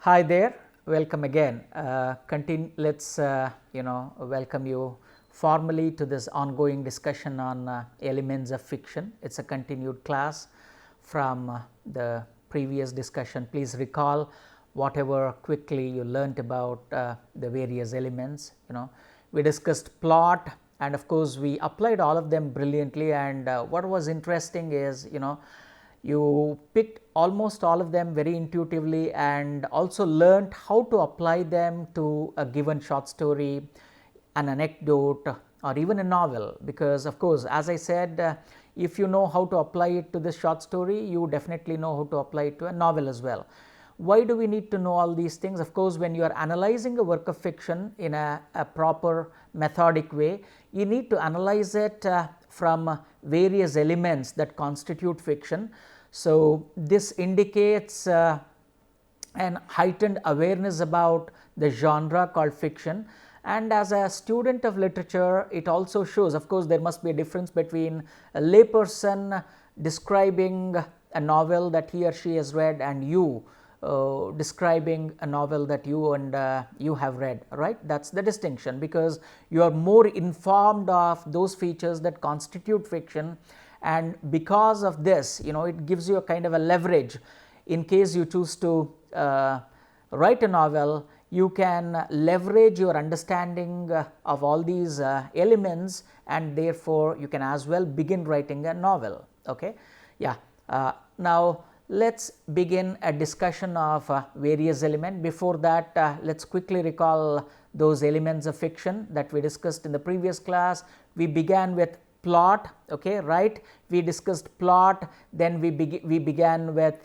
Hi there, welcome again. Let's welcome you formally to this ongoing discussion on elements of fiction. It's a continued class from the previous discussion. Please recall whatever quickly you learnt about the various elements. We discussed plot, and of course we applied all of them brilliantly. And what was interesting is you picked almost all of them very intuitively and also learned how to apply them to a given short story, an anecdote, or even a novel, because of course, as I said, if you know how to apply it to this short story, you definitely know how to apply it to a novel as well. Why do we need to know all these things? Of course, when you are analyzing a work of fiction in a proper methodic way, you need to analyze it from various elements that constitute fiction. So, this indicates an heightened awareness about the genre called fiction, and as a student of literature it also shows, of course there must be a difference between a layperson describing a novel that he or she has read and you describing a novel that you have read, right? That is the distinction, because you are more informed of those features that constitute fiction, and because of this it gives you a kind of a leverage. In case you choose to write a novel, you can leverage your understanding of all these elements, and therefore you can as well begin writing a novel. Okay, yeah. Now let's begin a discussion of various elements. Before that, let's quickly recall those elements of fiction that we discussed in the previous class. We began with plot, okay, right? We discussed plot, then we began with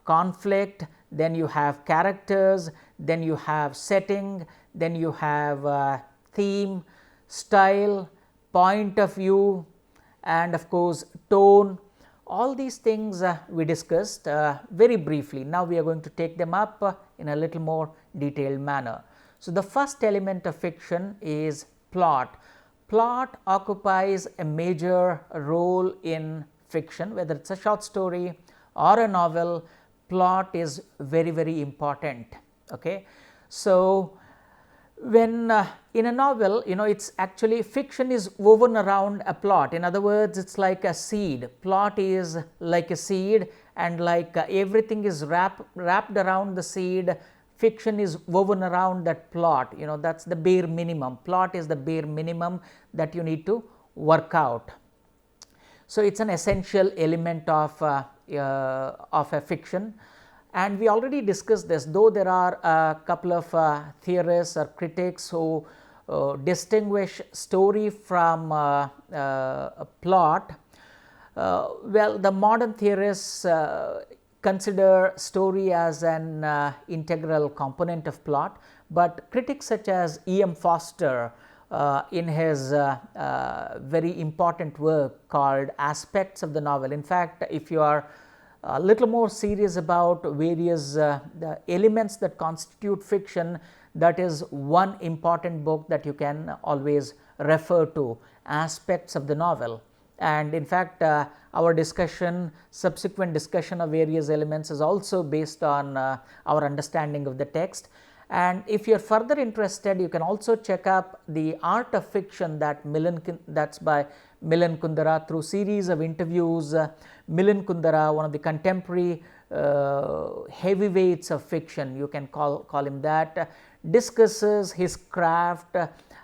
conflict, then you have characters, then you have setting, then you have theme, style, point of view, and of course tone. All these things we discussed very briefly. Now we are going to take them up in a little more detailed manner. So the first element of fiction is plot. Plot occupies a major role in fiction, whether it's a short story or a novel. Plot is very important. Okay, so when in a novel, it's actually fiction is woven around a plot. In other words, it's like a seed. Plot is like a seed, and like everything is wrapped around the seed. Fiction is woven around that plot. That's the bare minimum. Plot is the bare minimum that you need to work out. So it's an essential element of a fiction, and we already discussed this. Though there are a couple of theorists or critics who distinguish story from a plot. Well, the modern theorists consider story as an integral component of plot, but critics such as E.M. Foster in his very important work called Aspects of the Novel. In fact, if you are a little more serious about various the elements that constitute fiction, that is one important book that you can always refer to, Aspects of the Novel. And in fact, our discussion, subsequent discussion of various elements is also based on our understanding of the text. And if you are further interested, you can also check up The Art of Fiction, that's by Milan Kundera. Through series of interviews, Milan Kundera, one of the contemporary heavyweights of fiction, you can call him that, discusses his craft,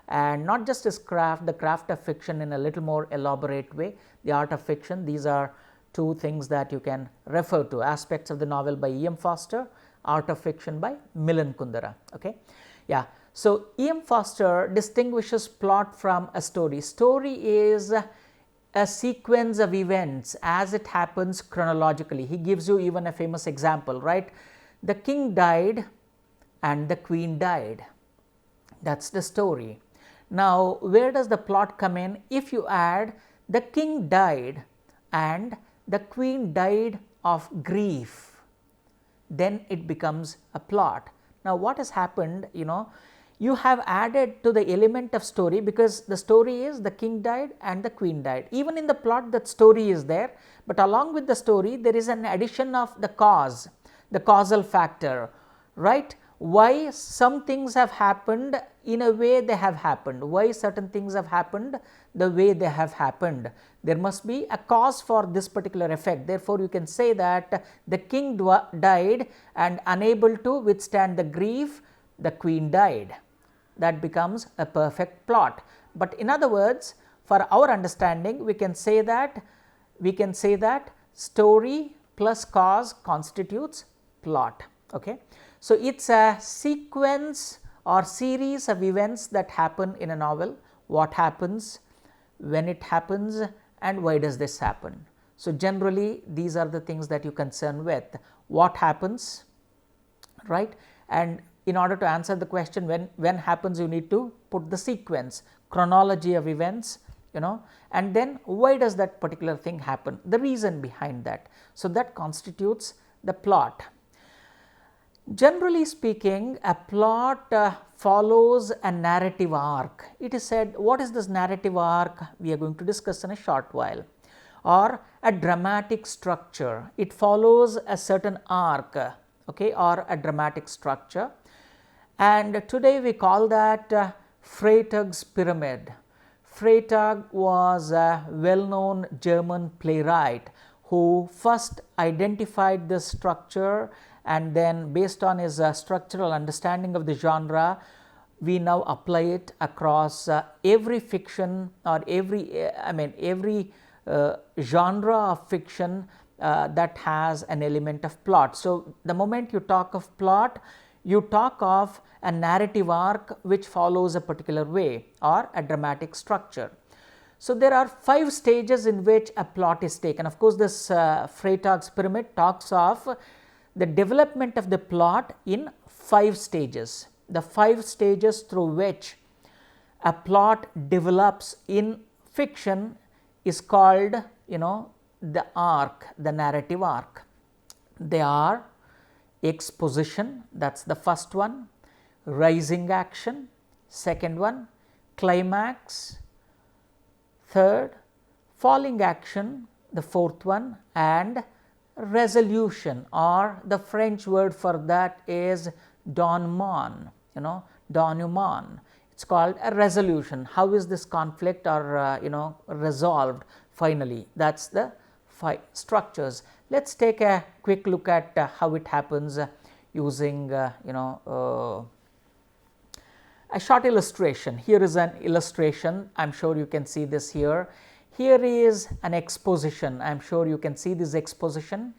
and not just his craft, the craft of fiction in a little more elaborate way. The Art of Fiction, these are two things that you can refer to, Aspects of the Novel by E.M. Foster, Art of Fiction by Milan Kundera. Okay, yeah. So E.M. Foster distinguishes plot from a story. Story is a sequence of events as it happens chronologically. He gives you even a famous example, right? The king died and the queen died. That's the story. Now, where does the plot come in? If you add the king died and the queen died of grief, then it becomes a plot. Now, what has happened? You have added to the element of story, because the story is the king died and the queen died. Even in the plot, that story is there, but along with the story there is an addition of the cause. the causal factor, right? Why some things have happened in a way they have happened, why certain things have happened the way they have happened. There must be a cause for this particular effect. Therefore, you can say that the king died, and unable to withstand the grief, the queen died. That becomes a perfect plot. But in other words, for our understanding, we can say that story plus cause constitutes plot. Okay. So, it is a sequence or series of events that happen in a novel. What happens, when it happens, and why does this happen. So, generally these are the things that you concern with. What happens, right? And in order to answer the question when happens, you need to put the sequence, chronology of events, and then why does that particular thing happen, the reason behind that. So, that constitutes the plot. Generally speaking, a plot follows a narrative arc. It is said, what is this narrative arc? We are going to discuss in a short while. Or a dramatic structure. It follows a certain arc, okay, or a dramatic structure. And today we call that Freytag's pyramid. Freytag was a well-known German playwright who first identified this structure, and then based on his structural understanding of the genre, we now apply it across every fiction or every genre of fiction that has an element of plot. So, the moment you talk of plot, you talk of a narrative arc which follows a particular way or a dramatic structure. So, there are 5 stages in which a plot is taken. Of course, this Freytag's pyramid talks of the development of the plot in 5 stages. The 5 stages through which a plot develops in fiction is called, the arc, the narrative arc. They are exposition, that is the first one, rising action, second one, climax, third, falling action, the fourth one, and resolution, or the French word for that is denouement, denouement. It is called a resolution. How is this conflict or resolved finally? That is the 5 structures. Let us take a quick look at how it happens using a short illustration. Here is an illustration. I am sure you can see this here. Here is an exposition. I am sure you can see this exposition.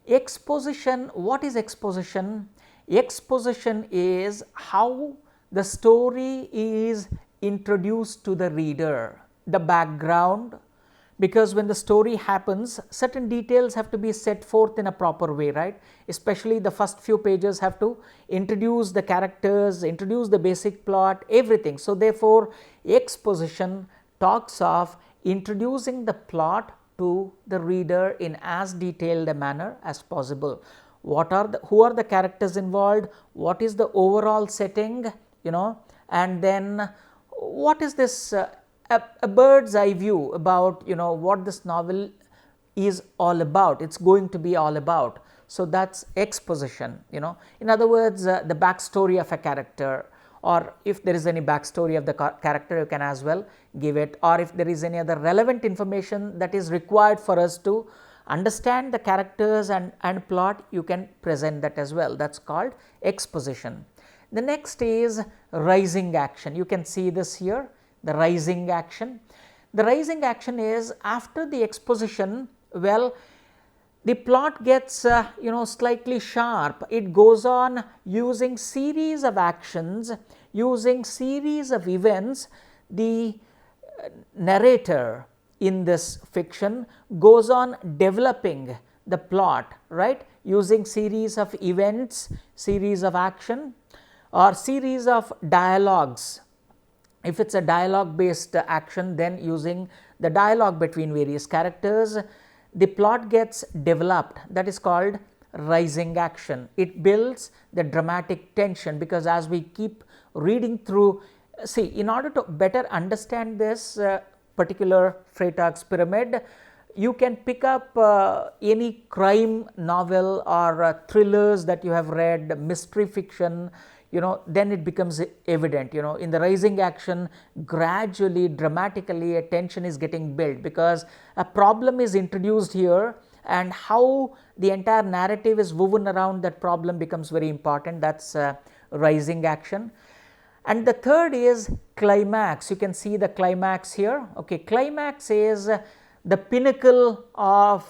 Exposition, what is exposition? Exposition is how the story is introduced to the reader, the background, because when the story happens, certain details have to be set forth in a proper way, right? Especially the first few pages have to introduce the characters, introduce the basic plot, everything. So, therefore, exposition talks of introducing the plot to the reader in as detailed a manner as possible. Who are the characters involved? What is the overall setting? And then what is this a bird's eye view about what this novel is all about. It's going to be all about. So that's exposition. In other words, the backstory of a character, or if there is any backstory of the character, you can as well give it, or if there is any other relevant information that is required for us to understand the characters and plot, you can present that as well. That's called exposition. The next is rising action. You can see this here, the rising action. The rising action is after the exposition, well, the plot gets slightly sharp. It goes on using series of actions, using series of events. The narrator in this fiction goes on developing the plot, right, using series of events, series of action, or series of dialogues. If it is a dialogue based action, then using the dialogue between various characters, the plot gets developed. That is called rising action. It builds the dramatic tension, because as we keep reading through, see, in order to better understand this particular Freytag's pyramid, you can pick up any crime novel or thrillers that you have read, mystery fiction, then it becomes evident. In the rising action, gradually, dramatically, a tension is getting built because a problem is introduced here, and how the entire narrative is woven around that problem becomes very important. That's rising action. And the third is climax. You can see the climax here. Okay, climax is the pinnacle of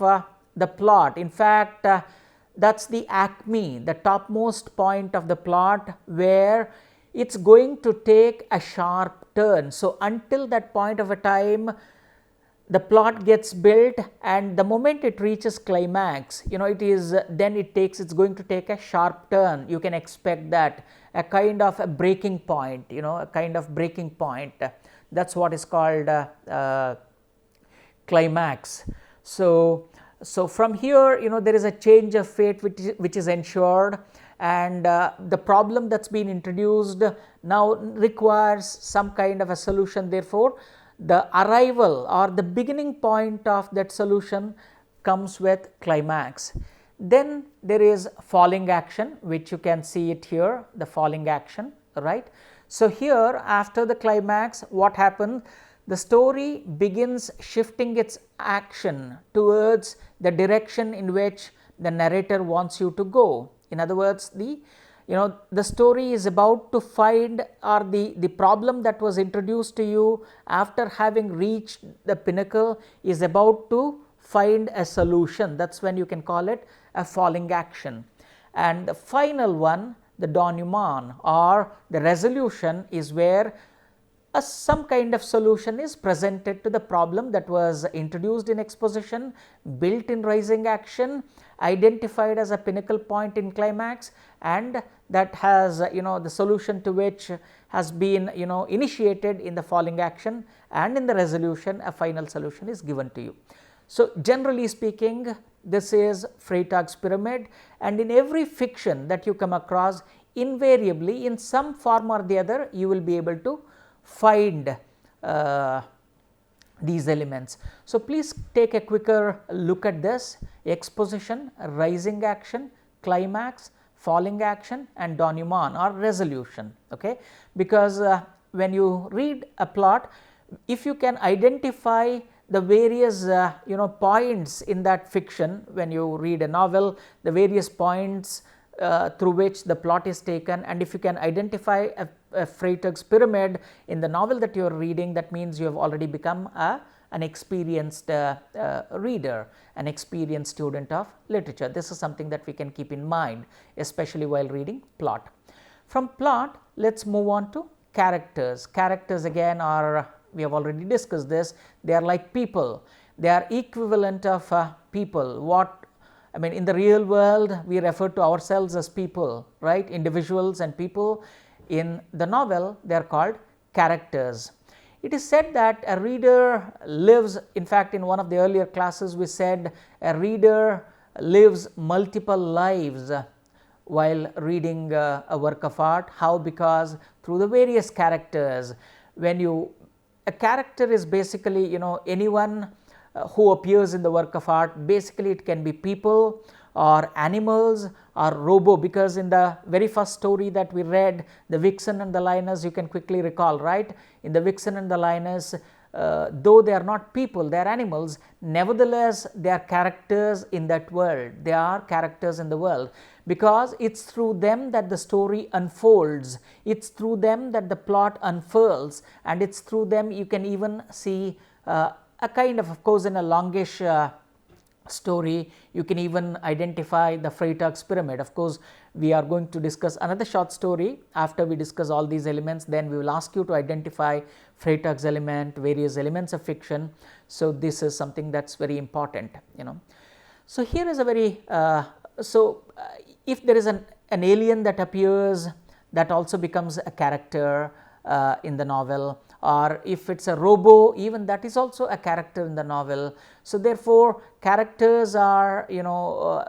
the plot. In fact, that's the acme, the topmost point of the plot, where it's going to take a sharp turn. So until that point of a time, the plot gets built, and the moment it reaches climax, it's going to take a sharp turn. You can expect that, a kind of a breaking point, a kind of breaking point. That's what is called climax. So from here, there is a change of fate which is ensured, and the problem that's been introduced now requires some kind of a solution. Therefore, the arrival or the beginning point of that solution comes with climax. Then there is falling action, which you can see it here, the falling action, right. So here, after the climax, what happens? The story begins shifting its action towards the direction in which the narrator wants you to go. In other words, the story is about to find, or the problem that was introduced to you after having reached the pinnacle is about to find a solution. That's when you can call it a falling action. And the final one, the denouement or the resolution, is where some kind of solution is presented to the problem that was introduced in exposition, built in rising action, identified as a pinnacle point in climax, and that has the solution to which has been initiated in the falling action, and in the resolution a final solution is given to you. So generally speaking, this is Freytag's pyramid, and in every fiction that you come across, invariably in some form or the other you will be able to find these elements. So please take a quicker look at this: exposition, rising action, climax, falling action, and denouement or resolution. Okay, because when you read a plot, if you can identify the various points in that fiction, when you read a novel, the various points through which the plot is taken, and if you can identify a Freytag's pyramid in the novel that you are reading, that means you have already become an experienced reader, an experienced student of literature. This is something that we can keep in mind, especially while reading plot. From plot, let's move on to characters. Characters again are, we have already discussed this, they are like people. They are equivalent of people. In the real world, we refer to ourselves as people, right? Individuals and people. In the novel, they are called characters. It is said that a reader lives, in fact, in one of the earlier classes, we said a reader lives multiple lives while reading a work of art. How? Because through the various characters. A character is basically, anyone who appears in the work of art. Basically, it can be people or animals or robo, because in the very first story that we read, the Vixen and the Lioness, you can quickly recall, right? In the Vixen and the Lioness, though they are not people, they are animals, nevertheless they are characters in that world. They are characters in the world, because it's through them that the story unfolds, it's through them that the plot unfurls, and it's through them you can even see a kind of course, in a longish story, you can even identify the Freytag's pyramid. Of course, we are going to discuss another short story after we discuss all these elements. Then we will ask you to identify Freytag's element, various elements of fiction. So this is something that's very important. So here is a very if there is an alien that appears, that also becomes a character in the novel. Or if it's a robo, even that is also a character in the novel. So therefore, characters are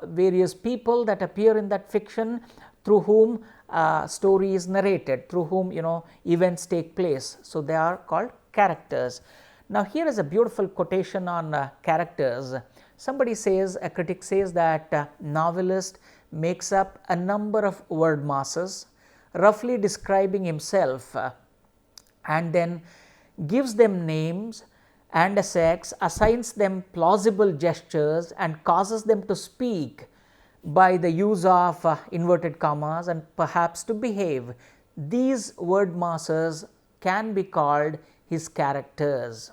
various people that appear in that fiction, through whom story is narrated, through whom events take place. So they are called characters. Now, here is a beautiful quotation on characters. Somebody says, a critic says that novelist makes up a number of word masses, roughly describing himself, and then gives them names and a sex, assigns them plausible gestures and causes them to speak by the use of inverted commas and perhaps to behave. These word masses can be called his characters,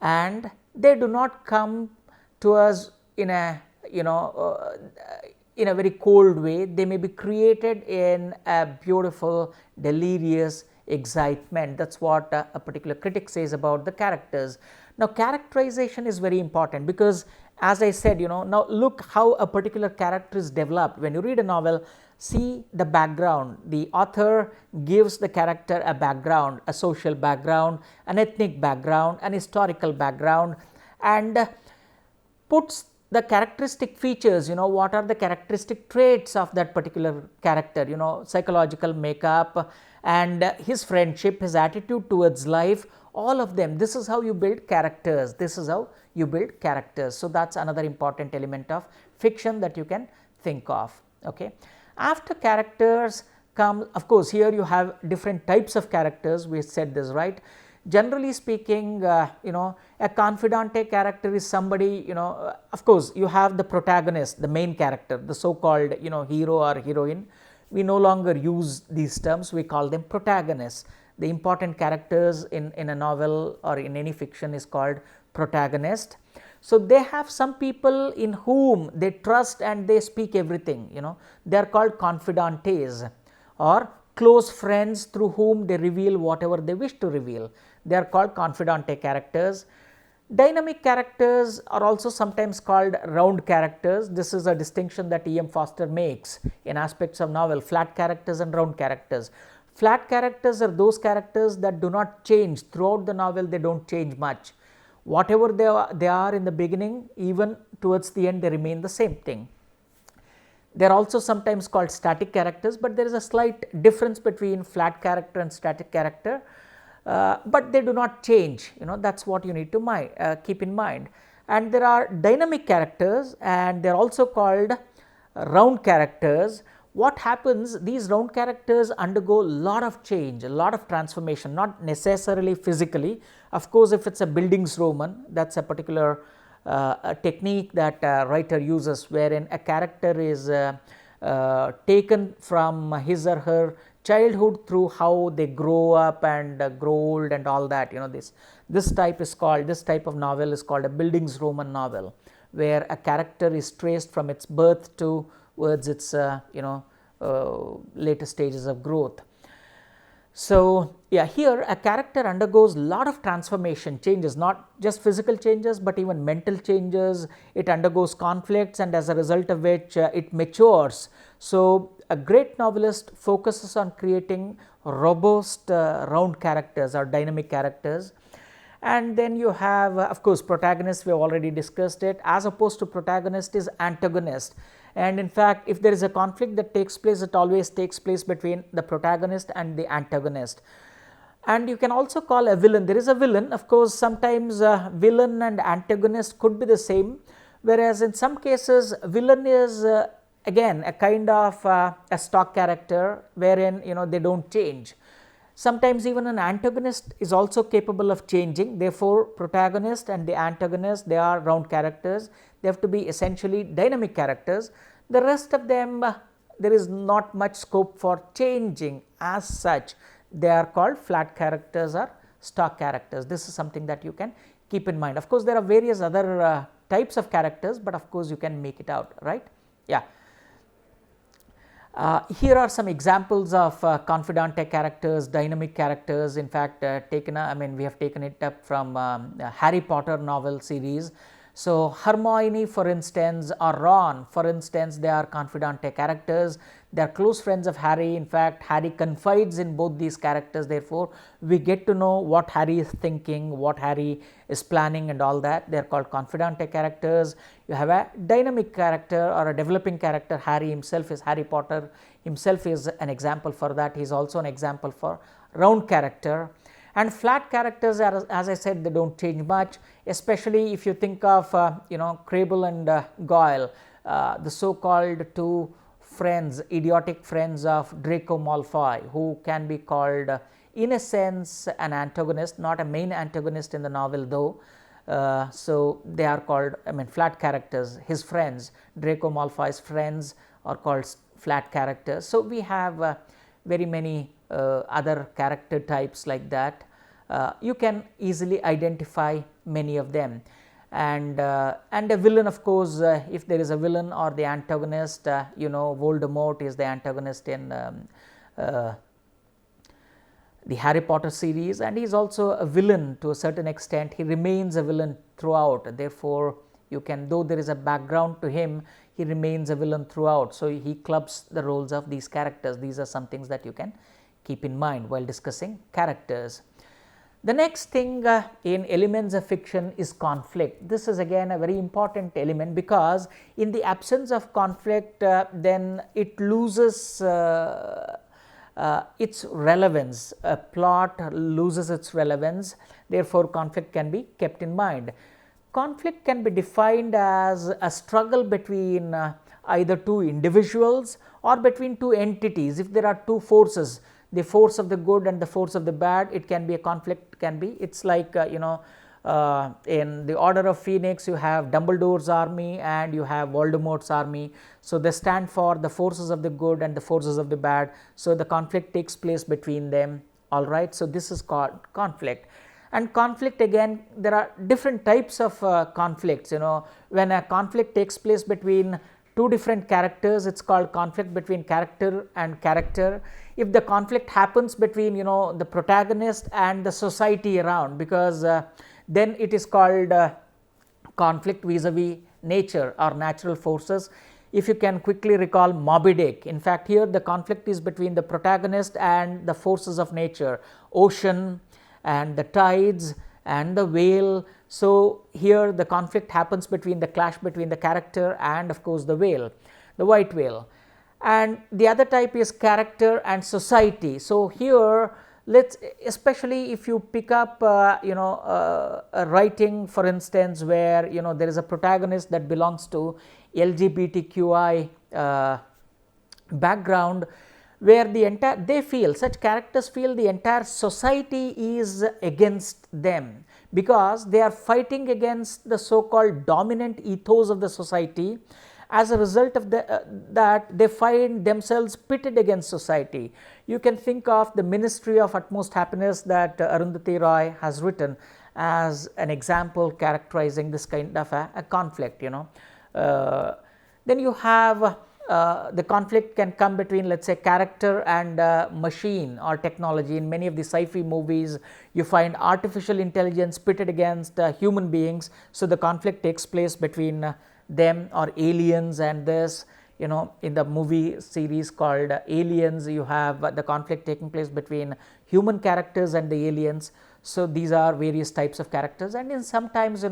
and they do not come to us in a in a very cold way. They may be created in a beautiful, delirious excitement. That is what a particular critic says about the characters. Now, characterization is very important, because as I said, now look how a particular character is developed. When you read a novel, see the background. The author gives the character a background, a social background, an ethnic background, an historical background, and puts the characteristic features, what are the characteristic traits of that particular character, psychological makeup and his friendship, his attitude towards life, all of them. This is how you build characters. This is how you build characters. So, that is another important element of fiction that you can think of. Okay. After characters come, of course, here you have different types of characters. We said this, right. Generally speaking, a confidante character is somebody, of course, you have the protagonist, the main character, the so called, hero or heroine. We no longer use these terms, we call them protagonists. The important characters in a novel or in any fiction is called protagonist. So, they have some people in whom they trust and they speak everything, they are called confidantes, or close friends through whom they reveal whatever they wish to reveal. They are called confidante characters. Dynamic characters are also sometimes called round characters. This is a distinction that E. M. Forster makes in aspects of novel: flat characters and round characters. Flat characters are those characters that do not change throughout the novel. They do not change much. Whatever they are in the beginning, even towards the end, they remain the same thing. They are also sometimes called static characters, but there is a slight difference between flat character and static character, but they do not change, that is what you need to keep in mind. And there are dynamic characters, and they are also called round characters. What happens, these round characters undergo a lot of change, a lot of transformation, not necessarily physically. Of course, if it is a Bildungsroman, that is a particular a technique that a writer uses, wherein a character is taken from his or her childhood through how they grow up and grow old and all that. This type of novel is called a Bildungsroman novel, where a character is traced from its birth towards its later stages of growth. So, here a character undergoes a lot of transformation, changes, not just physical changes, but even mental changes. It undergoes conflicts, and as a result of which it matures. So, a great novelist focuses on creating robust round characters or dynamic characters. And then you have of course protagonist, we have already discussed it. As opposed to protagonist is antagonist. And in fact, if there is a conflict that takes place, it always takes place between the protagonist and the antagonist. And you can also call a villain. There is a villain, of course, sometimes villain and antagonist could be the same, whereas in some cases villain is again a kind of a stock character, wherein they do not change. Sometimes even an antagonist is also capable of changing. Therefore, protagonist and the antagonist, they are round characters. They have to be essentially dynamic characters. The rest of them, there is not much scope for changing as such. They are called flat characters or stock characters. This is something that you can keep in mind. Of course, there are various other types of characters, but of course you can make it out, right? Yeah. Here are some examples of confidante characters, dynamic characters. In fact, we have taken it up from Harry Potter novel series. So, Hermione for instance, or Ron for instance, they are confidante characters. They are close friends of Harry. In fact, Harry confides in both these characters. Therefore, we get to know what Harry is thinking, what Harry is planning and all that. They are called confidante characters. You have a dynamic character or a developing character. Harry himself is Harry Potter himself is an example for that. He is also an example for round character. And flat characters are, as I said, they do not change much, especially if you think of Crabbe and Goyle, the so called two friends, idiotic friends of Draco Malfoy, who can be called in a sense an antagonist, not a main antagonist in the novel though. So they are called, flat characters. His friends, Draco Malfoy's friends, are called flat characters. So we have very many other character types like that. You can easily identify many of them. And a villain, of course, if there is a villain or the antagonist, Voldemort is the antagonist in the Harry Potter series, and he is also a villain to a certain extent. He remains a villain throughout. Therefore, you can, though there is a background to him, he remains a villain throughout. So he clubs the roles of these characters. These are some things that you can keep in mind while discussing characters. The next thing in elements of fiction is conflict. This is again a very important element, because in the absence of conflict, then it loses its relevance. A plot loses its relevance, therefore conflict can be kept in mind. Conflict can be defined as a struggle between either two individuals or between two entities. If there are two forces, the force of the good and the force of the bad, it can be a conflict, can be. It's like in the Order of Phoenix, you have Dumbledore's army and you have Voldemort's army. So they stand for the forces of the good and the forces of the bad. So the conflict takes place between them. All right. So this is called conflict. And conflict, again, there are different types of conflicts. When a conflict takes place between two different characters, it's called conflict between character and character. If the conflict happens between the protagonist and the society around, because then it is called conflict vis-a-vis nature or natural forces. If you can quickly recall Moby Dick, in fact here the conflict is between the protagonist and the forces of nature, ocean and the tides and the whale. So here the conflict happens between the clash between the character and of course the whale, the white whale. And the other type is character and society. So here, especially if you pick up a writing, for instance, where there is a protagonist that belongs to LGBTQI background, where such characters feel the entire society is against them, because they are fighting against the so called dominant ethos of the society. As a result of that, they find themselves pitted against society. You can think of the Ministry of Utmost Happiness that Arundhati Roy has written as an example characterizing this kind of a conflict. Then you have the conflict can come between, let's say, character and machine or technology. In many of the sci-fi movies, you find artificial intelligence pitted against human beings. So the conflict takes place between them or aliens and this. In the movie series called Aliens, you have the conflict taking place between human characters and the aliens. So these are various types of characters, and in sometimes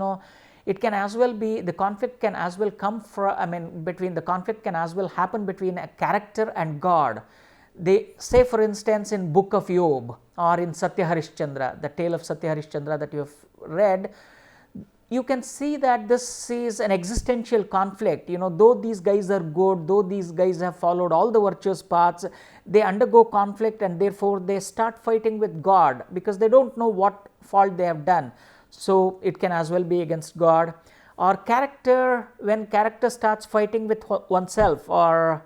it can as well be, the conflict can as well come from, between the conflict can as well happen between a character and God. They say, for instance, in Book of Job or in Satya Harishchandra, the tale of Satya Harishchandra that you have read, you can see that this is an existential conflict. Though these guys are good, though these guys have followed all the virtuous paths, they undergo conflict and therefore they start fighting with God, because they don't know what fault they have done. So it can as well be against God. Or character, when character starts fighting with oneself, or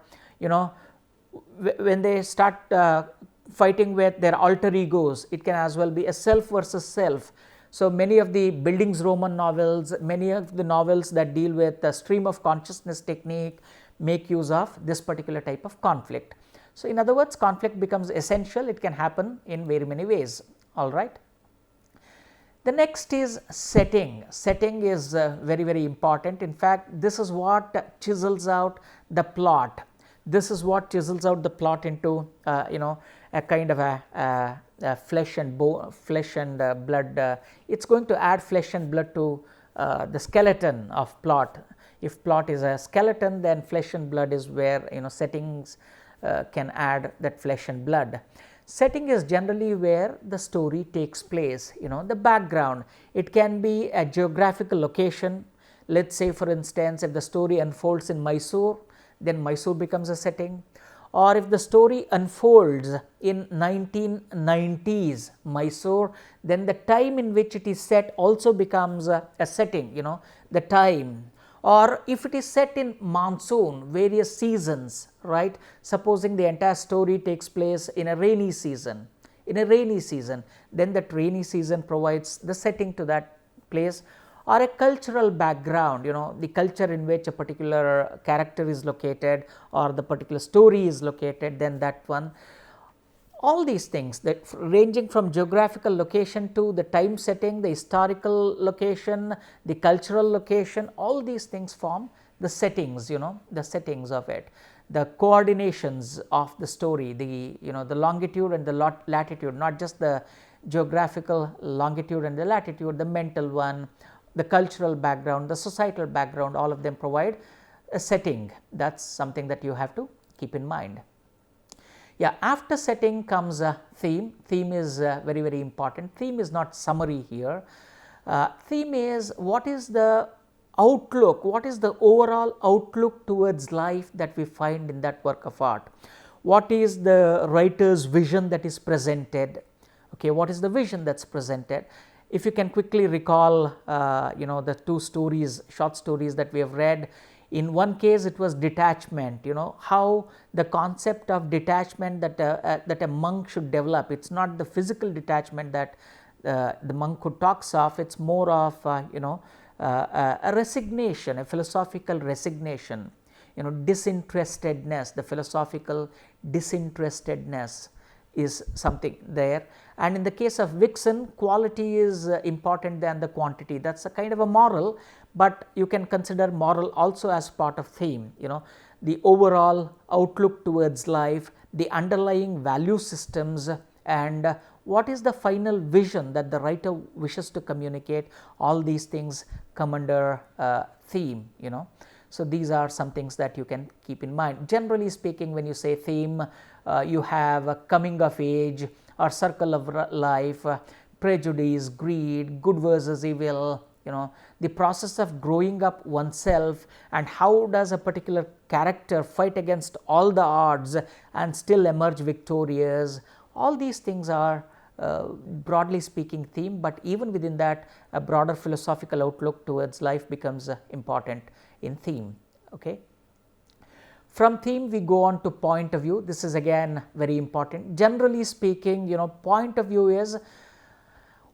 when they start fighting with their alter egos, it can as well be a self versus self. So many of the Bildungsroman novels, many of the novels that deal with the stream of consciousness technique make use of this particular type of conflict. So in other words, conflict becomes essential. It can happen in very many ways. All right. The next is setting. Setting is very, very important. In fact, this is what chisels out the plot. This is what chisels out the plot into a kind of a flesh and blood. It's going to add flesh and blood to the skeleton of plot. If plot is a skeleton, then flesh and blood is where settings can add that flesh and blood. Setting is generally where the story takes place, the background. It can be a geographical location. Let's say, for instance, if the story unfolds in Mysore, then Mysore becomes a setting. Or if the story unfolds in 1990s Mysore, then the time in which it is set also becomes a setting, the time. Or if it is set in monsoon, various seasons, right? Supposing the entire story takes place in a rainy season, then that rainy season provides the setting to that place. Or a cultural background, the culture in which a particular character is located or the particular story is located, then that one. All these things, that ranging from geographical location to the time setting, the historical location, the cultural location, all these things form the settings, the settings of it. The coordinations of the story, the longitude and the latitude, not just the geographical longitude and the latitude, the mental one, the cultural background, the societal background, all of them provide a setting. That's something that you have to keep in mind. Yeah, after setting comes a theme. Theme is very, very important. Theme is not summary here. Theme is what is the outlook, what is the overall outlook towards life that we find in that work of art. What is the writer's vision that is presented? Okay, what is the vision that's presented? If you can quickly recall, the two stories, short stories that we have read. In one case, it was detachment. How the concept of detachment that a monk should develop. It's not the physical detachment that the monk who talks of. It's more of a resignation, a philosophical resignation. Disinterestedness. The philosophical disinterestedness is something there. And in the case of Vixen, quality is important than the quantity. That's a kind of a moral, but you can consider moral also as part of theme. The overall outlook towards life, the underlying value systems, and what is the final vision that the writer wishes to communicate. All these things come under theme. So these are some things that you can keep in mind. Generally speaking, when you say theme, you have a coming of age or circle of life, prejudice, greed, good versus evil, the process of growing up oneself, and how does a particular character fight against all the odds and still emerge victorious. All these things are broadly speaking theme, but even within that, a broader philosophical outlook towards life becomes important in theme. Okay. From theme, we go on to point of view. This is again very important. Generally speaking, point of view is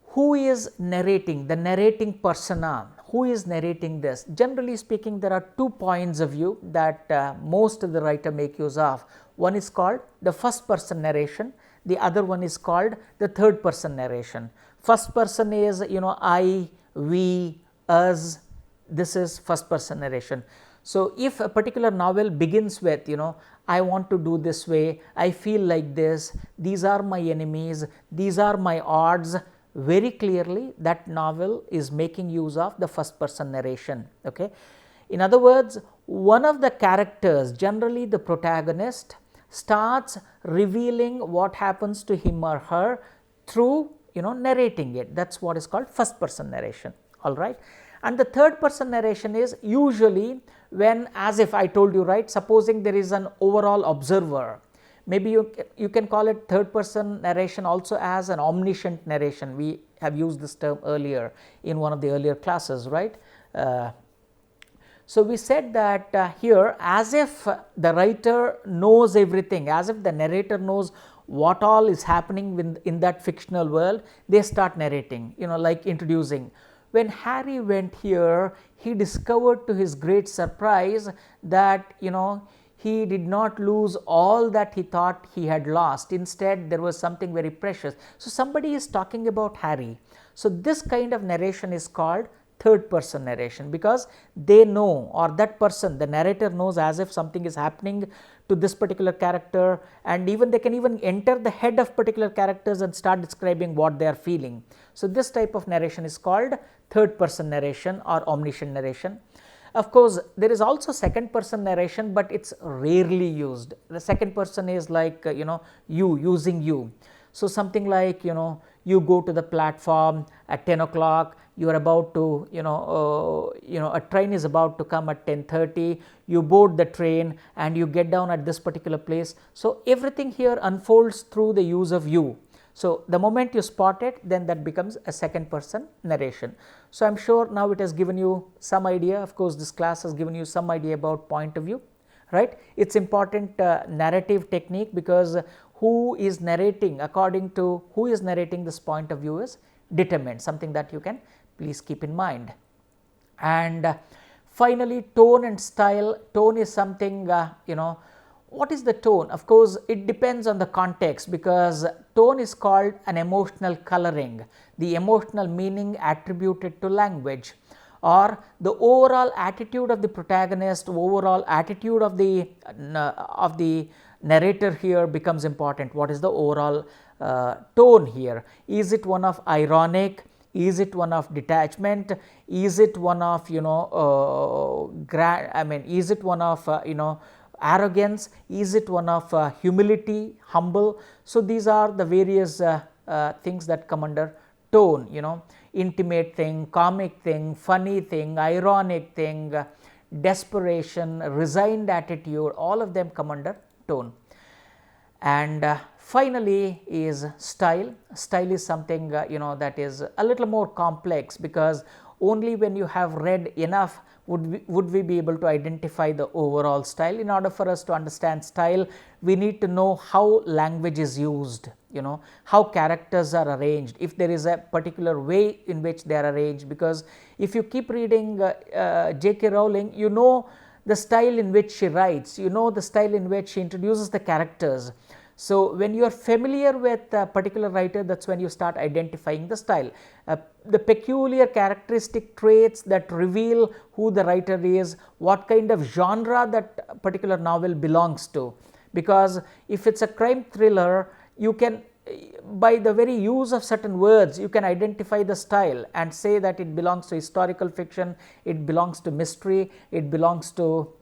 who is narrating, the narrating persona, who is narrating this. Generally speaking, there are 2 points of view that most of the writer make use of. One is called the first person narration, the other one is called the third person narration. First person is I, we, us. This is first person narration. So if a particular novel begins with I want to do this way, I feel like this, these are my enemies, these are my odds, very clearly that novel is making use of the first person narration. Okay. In other words, one of the characters, generally the protagonist, starts revealing what happens to him or her through narrating it. That's what is called first person narration. All right. And the third person narration is usually when, as if I told you, right, supposing there is an overall observer. Maybe you can call it third person narration also as an omniscient narration. We have used this term earlier in one of the earlier classes, right. So we said that here, as if the writer knows everything, as if the narrator knows what all is happening in that fictional world, they start narrating, like introducing. When Harry went here, he discovered to his great surprise that he did not lose all that he thought he had lost. Instead, there was something very precious. So somebody is talking about Harry. So this kind of narration is called third person narration, because they know, or that person, the narrator knows as if something is happening to this particular character, and even they can even enter the head of particular characters and start describing what they are feeling. So this type of narration is called third person narration or omniscient narration. Of course, there is also second person narration, but it is rarely used. The second person is like you, using you. So, something like you go to the platform at 10 o'clock, you are about to a train is about to come at 10:30, you board the train and you get down at this particular place. So, everything here unfolds through the use of you. So, the moment you spot it, then that becomes a second person narration. So, I am sure now it has given you some idea. Of course, this class has given you some idea about point of view, right. It is important narrative technique, because who is narrating, according to who is narrating this point of view is determined, something that you can please keep in mind. And finally, tone and style. Tone is something what is the tone? Of course, it depends on the context, because tone is called an emotional coloring, the emotional meaning attributed to language, or the overall attitude of the protagonist, overall attitude of the narrator here becomes important. What is the overall tone here? Is it one of ironic? Is it one of detachment? Is it one of is it one of arrogance? Is it one of humility, humble? So, these are the various things that come under tone, intimate thing, comic thing, funny thing, ironic thing, desperation, resigned attitude, all of them come under tone. And finally is style. Style is something that is a little more complex, because only when you have read enough would we be able to identify the overall style. In order for us to understand style, we need to know how language is used, how characters are arranged, if there is a particular way in which they are arranged, because if you keep reading J.K. Rowling, the style in which she writes, the style in which she introduces the characters. So, when you are familiar with a particular writer, that is when you start identifying the style. The peculiar characteristic traits that reveal who the writer is, what kind of genre that particular novel belongs to. Because if it is a crime thriller, you can, by the very use of certain words, you can identify the style and say that it belongs to historical fiction, it belongs to mystery, it belongs to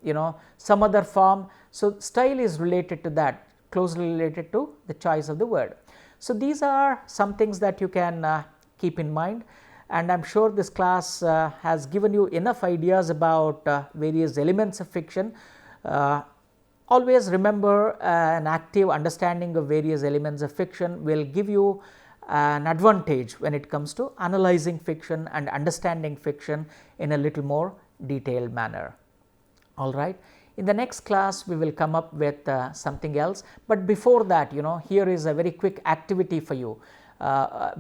some other form. So, style is related to that, closely related to the choice of the word. So, these are some things that you can keep in mind, and I am sure this class has given you enough ideas about various elements of fiction. Always remember, an active understanding of various elements of fiction will give you an advantage when it comes to analyzing fiction and understanding fiction in a little more detailed manner. All right. In the next class, we will come up with something else, but before that, here is a very quick activity for you.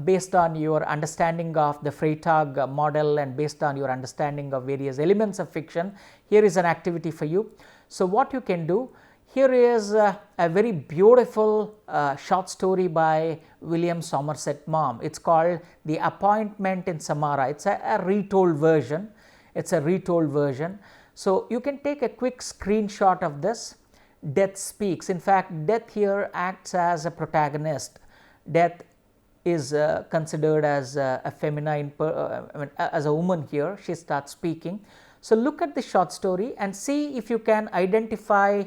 Based on your understanding of the Freytag model and based on your understanding of various elements of fiction, here is an activity for you. So, what you can do, here is a very beautiful short story by William Somerset Maugham. It is called The Appointment in Samara. It is a retold version. So, you can take a quick screenshot of this. Death speaks. In fact, Death here acts as a protagonist. Death is considered as a feminine, as a woman here. She starts speaking. So, look at the short story and see if you can identify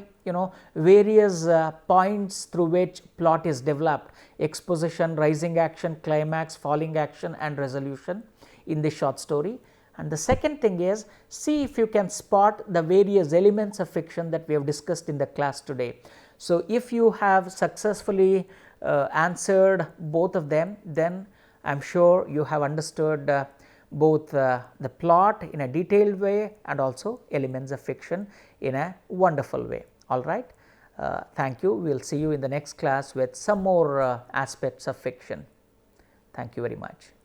various points through which plot is developed: exposition, rising action, climax, falling action and resolution in the short story. And the second thing is, see if you can spot the various elements of fiction that we have discussed in the class today. So, if you have successfully answered both of them, then I am sure you have understood both the plot in a detailed way and also elements of fiction in a wonderful way. All right. Thank you. We will see you in the next class with some more aspects of fiction. Thank you very much.